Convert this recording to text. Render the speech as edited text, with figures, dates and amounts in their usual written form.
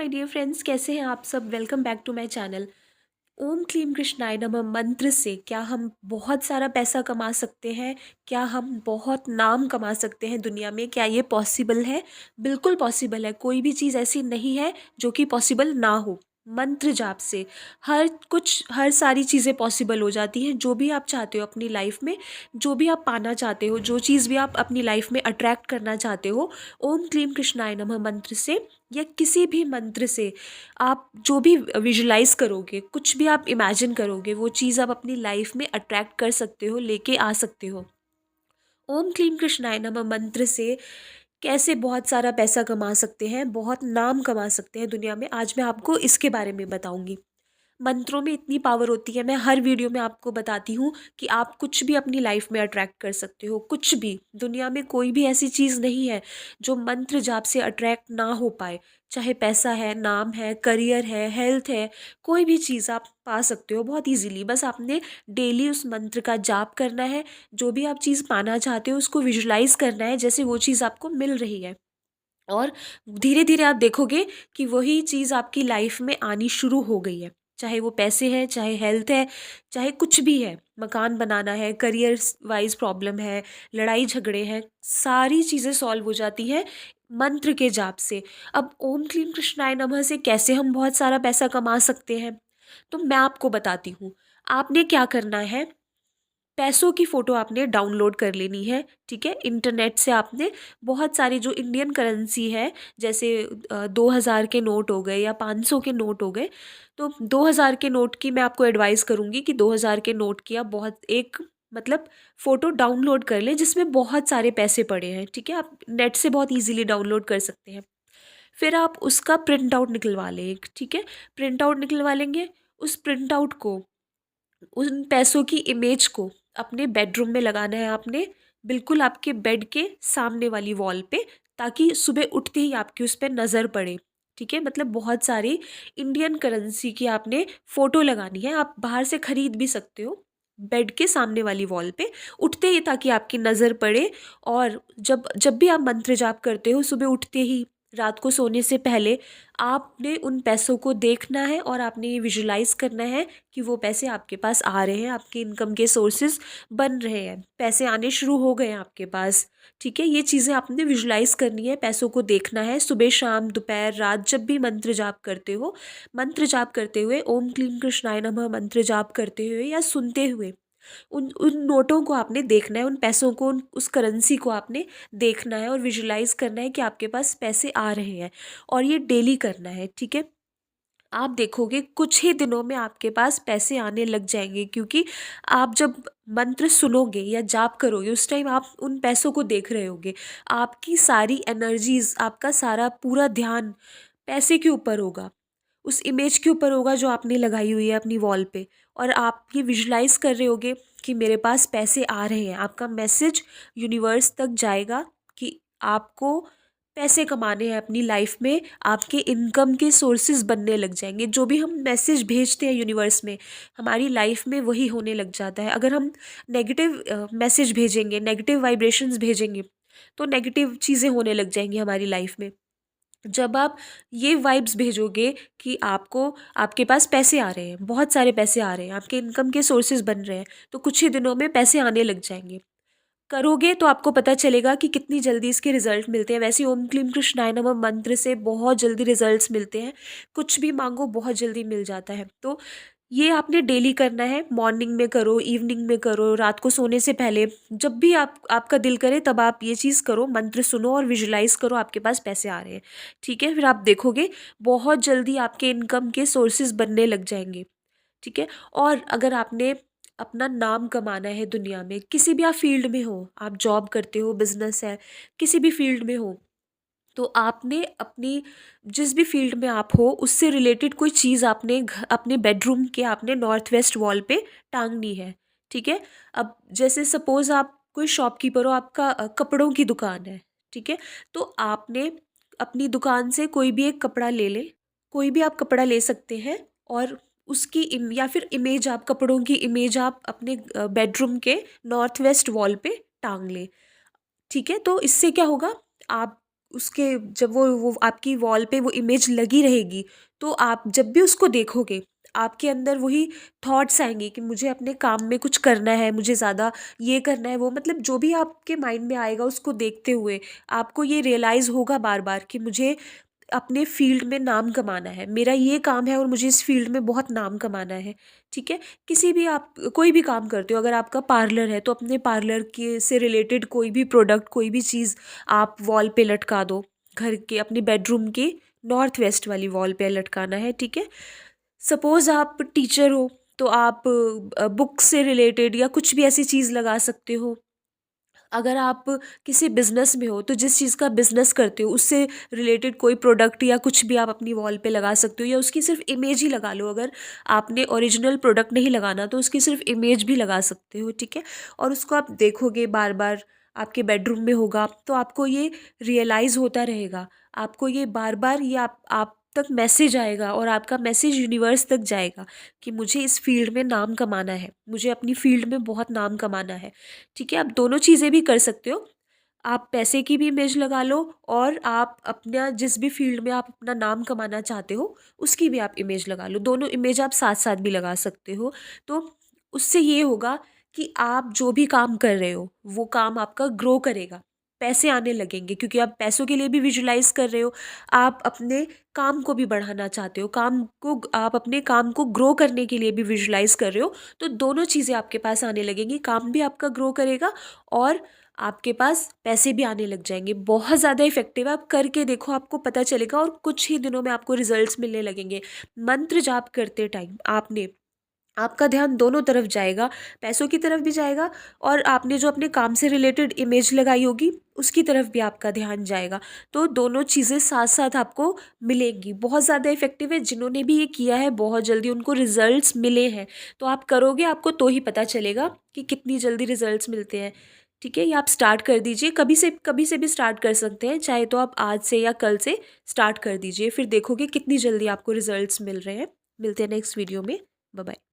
My dear friends, कैसे हैं आप सब। Welcome back to my channel. ओम क्लीम कृष्णाय नमः मंत्र से क्या हम बहुत सारा पैसा कमा सकते हैं? क्या हम बहुत नाम कमा सकते हैं दुनिया में? क्या ये पॉसिबल है? बिल्कुल पॉसिबल है। कोई भी चीज़ ऐसी नहीं है जो कि पॉसिबल ना हो। मंत्र जाप से हर सारी चीज़ें पॉसिबल हो जाती हैं। जो भी आप चाहते हो अपनी लाइफ में, जो भी आप पाना चाहते हो, जो चीज़ भी आप अपनी लाइफ में अट्रैक्ट करना चाहते हो, ओम क्लीम कृष्णाय नमः मंत्र से या किसी भी मंत्र से आप जो भी विजुलाइज करोगे, कुछ भी आप इमेजिन करोगे, वो चीज़ आप अपनी लाइफ में अट्रैक्ट कर सकते हो, लेके आ सकते हो। ओम क्लीम कृष्णाय नमः मंत्र से कैसे बहुत सारा पैसा कमा सकते हैं, बहुत नाम कमा सकते हैं दुनिया में, आज मैं आपको इसके बारे में बताऊंगी। मंत्रों में इतनी पावर होती है, मैं हर वीडियो में आपको बताती हूँ कि आप कुछ भी अपनी लाइफ में अट्रैक्ट कर सकते हो। कुछ भी, दुनिया में कोई भी ऐसी चीज़ नहीं है जो मंत्र जाप से अट्रैक्ट ना हो पाए। चाहे पैसा है, नाम है, करियर है, हेल्थ है, कोई भी चीज़ आप पा सकते हो बहुत इजीली। बस आपने डेली उस मंत्र का जाप करना है। जो भी आप चीज़ पाना चाहते हो उसको विजुलाइज करना है जैसे वो चीज़ आपको मिल रही है। और धीरे धीरे आप देखोगे कि वही चीज़ आपकी लाइफ में आनी शुरू हो गई है। चाहे वो पैसे हैं, चाहे हेल्थ है, चाहे कुछ भी है, मकान बनाना है, करियर वाइज प्रॉब्लम है, लड़ाई झगड़े हैं, सारी चीज़ें सॉल्व हो जाती हैं मंत्र के जाप से। अब ओम क्लीम कृष्णाय नमः से कैसे हम बहुत सारा पैसा कमा सकते हैं, तो मैं आपको बताती हूँ। आपने क्या करना है, पैसों की फ़ोटो आपने डाउनलोड कर लेनी है। ठीक है, इंटरनेट से आपने बहुत सारी जो इंडियन करेंसी है, जैसे 2000 के नोट हो गए या 500 के नोट हो गए, तो 2000 के नोट की मैं आपको एडवाइस करूँगी कि 2000 के नोट की आप बहुत एक मतलब फ़ोटो डाउनलोड कर लें जिसमें बहुत सारे पैसे पड़े हैं। ठीक है, आप नेट से बहुत ईजिली डाउनलोड कर सकते हैं। फिर आप उसका प्रिंट आउट निकलवा लें एक। ठीक है, प्रिंट आउट निकलवा लेंगे। उस प्रिंट आउट को, उन पैसों की इमेज को अपने बेडरूम में लगाना है आपने, बिल्कुल आपके बेड के सामने वाली वॉल पे, ताकि सुबह उठते ही आपकी उस पर नज़र पड़े। ठीक है, मतलब बहुत सारी इंडियन करेंसी की आपने फ़ोटो लगानी है। आप बाहर से ख़रीद भी सकते हो। बेड के सामने वाली वॉल पे उठते ही, ताकि आपकी नज़र पड़े। और जब जब भी आप मंत्र जाप करते हो, सुबह उठते ही, रात को सोने से पहले, आपने उन पैसों को देखना है और आपने ये विजुलाइज करना है कि वो पैसे आपके पास आ रहे हैं, आपके इनकम के सोर्सेज बन रहे हैं, पैसे आने शुरू हो गए हैं आपके पास। ठीक है, ये चीज़ें आपने विजुलाइज करनी है, पैसों को देखना है सुबह, शाम, दोपहर, रात, जब भी मंत्र जाप करते हो। मंत्र जाप करते हुए, ओम क्लीम कृष्णाय नमः मंत्र जाप करते हुए या सुनते हुए, उन उन नोटों को आपने देखना है, उन पैसों को, उस करेंसी को आपने देखना है और विजुलाइज करना है कि आपके पास पैसे आ रहे हैं। और ये डेली करना है। ठीक है, आप देखोगे कुछ ही दिनों में आपके पास पैसे आने लग जाएंगे, क्योंकि आप जब मंत्र सुनोगे या जाप करोगे, उस टाइम आप उन पैसों को देख रहे होगे। आपकी सारी एनर्जीज, आपका सारा पूरा ध्यान पैसे के ऊपर होगा, उस इमेज के ऊपर होगा जो आपने लगाई हुई है अपनी वॉल पे। और आप ये विजुलाइज कर रहे होगे कि मेरे पास पैसे आ रहे हैं। आपका मैसेज यूनिवर्स तक जाएगा कि आपको पैसे कमाने हैं अपनी लाइफ में, आपके इनकम के सोर्सेज बनने लग जाएंगे। जो भी हम मैसेज भेजते हैं यूनिवर्स में, हमारी लाइफ में वही होने लग जाता है। अगर हम नेगेटिव मैसेज भेजेंगे, नेगेटिव वाइब्रेशंस भेजेंगे, तो नेगेटिव चीज़ें होने लग जाएंगी हमारी लाइफ में। जब आप ये वाइब्स भेजोगे कि आपको, आपके पास पैसे आ रहे हैं, बहुत सारे पैसे आ रहे हैं, आपके इनकम के सोर्सेज बन रहे हैं, तो कुछ ही दिनों में पैसे आने लग जाएंगे। करोगे तो आपको पता चलेगा कि कितनी जल्दी इसके रिजल्ट मिलते हैं। वैसे ओम क्लीम कृष्णाय नमः मंत्र से बहुत जल्दी रिजल्ट्स मिलते हैं। कुछ भी मांगो बहुत जल्दी मिल जाता है। तो ये आपने डेली करना है। मॉर्निंग में करो, इवनिंग में करो, रात को सोने से पहले, जब भी आपका दिल करे तब आप ये चीज़ करो, मंत्र सुनो और विजुलाइज करो आपके पास पैसे आ रहे हैं। ठीक है, फिर आप देखोगे बहुत जल्दी आपके इनकम के सोर्सेज बनने लग जाएंगे। ठीक है, और अगर आपने अपना नाम कमाना है दुनिया में, किसी भी आप फील्ड में हो, आप जॉब करते हो, बिजनेस है, किसी भी फील्ड में हो, तो आपने अपनी, जिस भी फील्ड में आप हो, उससे रिलेटेड कोई चीज़ आपने अपने बेडरूम के, आपने नॉर्थ वेस्ट वॉल पे टांगनी है। ठीक है, अब जैसे सपोज आप कोई शॉपकीपर हो, आपका कपड़ों की दुकान है। ठीक है, तो आपने अपनी दुकान से कोई भी एक कपड़ा ले लें, कोई भी आप कपड़ा ले सकते हैं, और उसकी या फिर इमेज, आप कपड़ों की इमेज आप अपने बेडरूम के नॉर्थ वेस्ट वॉल पे टांग लें। ठीक है, तो इससे क्या होगा, आप उसके जब वो आपकी वॉल पे वो इमेज लगी रहेगी, तो आप जब भी उसको देखोगे, आपके अंदर वही थॉट्स आएंगे कि मुझे अपने काम में कुछ करना है, मुझे ज़्यादा ये करना है, वो मतलब जो भी आपके माइंड में आएगा उसको देखते हुए आपको ये रियलाइज़ होगा बार बार कि मुझे अपने फील्ड में नाम कमाना है, मेरा ये काम है और मुझे इस फील्ड में बहुत नाम कमाना है। ठीक है? किसी भी आप कोई भी काम करते हो, अगर आपका पार्लर है तो अपने पार्लर के से रिलेटेड कोई भी प्रोडक्ट, कोई भी चीज़ आप वॉल पे लटका दो। घर के अपने बेडरूम के नॉर्थ वेस्ट वाली वॉल पे लटकाना है, ठीक है? सपोज़ आप टीचर हो तो आप बुक से रिलेटेड या कुछ भी ऐसी चीज़ लगा सकते हो। अगर आप किसी बिज़नेस में हो तो जिस चीज़ का बिज़नेस करते हो उससे रिलेटेड कोई प्रोडक्ट या कुछ भी आप अपनी वॉल पे लगा सकते हो, या उसकी सिर्फ इमेज ही लगा लो। अगर आपने ओरिजिनल प्रोडक्ट नहीं लगाना तो उसकी सिर्फ इमेज भी लगा सकते हो, ठीक है? और उसको आप देखोगे बार बार, आपके बेडरूम में होगा तो आपको ये रियलाइज़ होता रहेगा, आपको ये बार बार ये आप तक मैसेज आएगा और आपका मैसेज यूनिवर्स तक जाएगा कि मुझे इस फील्ड में नाम कमाना है, मुझे अपनी फील्ड में बहुत नाम कमाना है। ठीक है? आप दोनों चीज़ें भी कर सकते हो। आप पैसे की भी इमेज लगा लो और आप अपना जिस भी फ़ील्ड में आप अपना नाम कमाना चाहते हो, उसकी भी आप इमेज लगा लो। दोनों इमेज आप साथ-साथ भी लगा सकते हो। तो उससे ये होगा कि आप जो भी काम कर रहे हो, वो काम आपका ग्रो करेगा। पैसे आने लगेंगे क्योंकि आप पैसों के लिए भी विजुलाइज़ कर रहे हो। आप अपने काम को भी बढ़ाना चाहते हो, आप अपने काम को ग्रो करने के लिए भी विजुलाइज़ कर रहे हो। तो दोनों चीज़ें आपके पास आने लगेंगी, काम भी आपका ग्रो करेगा और आपके पास पैसे भी आने लग जाएँगे। बहुत ज़्यादा इफ़ेक्टिव है, आप करके देखो, आपको पता चलेगा और कुछ ही दिनों में आपको रिज़ल्ट्स मिलने लगेंगे। मंत्र जाप करते टाइम आपका ध्यान दोनों तरफ जाएगा, पैसों की तरफ भी जाएगा और आपने जो अपने काम से रिलेटेड इमेज लगाई होगी, उसकी तरफ भी आपका ध्यान जाएगा। तो दोनों चीज़ें साथ-साथ आपको मिलेंगी। बहुत ज़्यादा इफ़ेक्टिव है, जिन्होंने भी ये किया है बहुत जल्दी उनको रिज़ल्ट्स मिले हैं। तो आप करोगे, आपको तो ही पता चलेगा कि कितनी जल्दी रिज़ल्ट्स मिलते हैं। ठीक है? ये आप स्टार्ट कर दीजिए, कभी से भी स्टार्ट कर सकते हैं, चाहे तो आप आज से या कल से स्टार्ट कर दीजिए, फिर देखोगे कितनी जल्दी आपको रिज़ल्ट्स मिल रहे हैं। मिलते हैं नेक्स्ट वीडियो में। Bye bye.